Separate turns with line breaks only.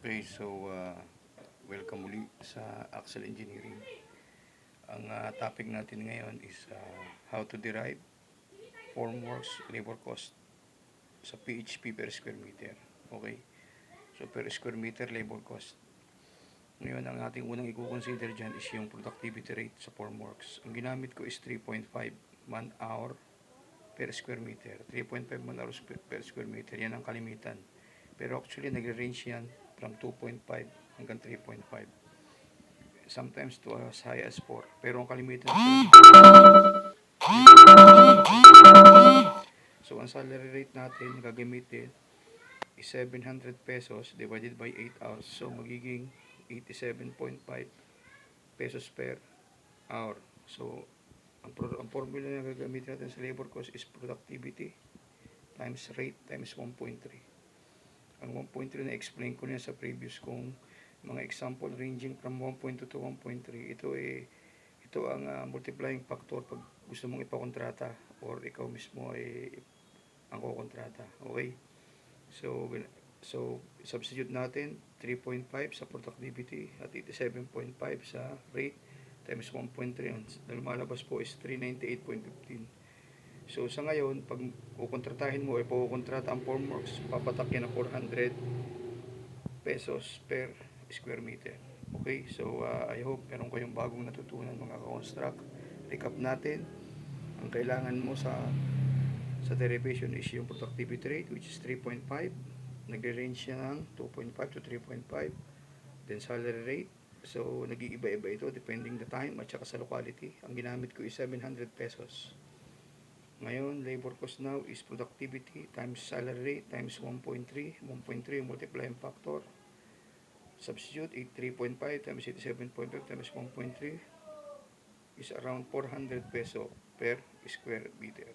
Okay, so welcome muli sa Axel Engineering. Ang topic natin ngayon is how to derive formworks labor cost sa PHP per square meter. Okay, so per square meter labor cost. Ngayon, ang ating unang i-consider dyan is yung productivity rate sa formworks. Ang ginamit ko is 3.5 man hour per square meter. 3.5 man hours per square meter. Yan ang kalimitan. Pero actually, nagre-range yan from 2.5 hanggang 3.5. Sometimes to as high as 4. Pero ang kalimitan so ang salary rate natin gagamitin is 700 pesos divided by 8 hours. So magiging 87.5 pesos per hour. So ang formula na gagamitin natin sa labor cost is productivity times rate times 1.3. Ang 1.3 na explain ko na sa previous kong mga example ranging from 1.2 to 1.3. Ito ang multiplying factor pag gusto mong ipakontrata or ikaw mismo ay ang kukontrata. Okay? So substitute natin 3.5 sa productivity at 87.5 sa rate times 1.3. Lumalabas po is 398.15. So sa ngayon, pag kukontratahin mo, ipakukontrata ang formworks, papatak yan ng 400 pesos per square meter. Okay, so I hope meron kayong bagong natutunan mga ka-construct. Recap natin, ang kailangan mo sa derivation is yung productivity rate, which is 3.5. Nagre-range siya ng 2.5 to 3.5. Then salary rate, so nag-iiba-iba ito depending the time at saka sa locality. Ang ginamit ko is 700 pesos. Ngayon, labor cost now is productivity times salary rate times 1.3. 1.3 multiplying factor. Substitute 3.5 times 87.5 times 1.3 is around 400 peso per square meter.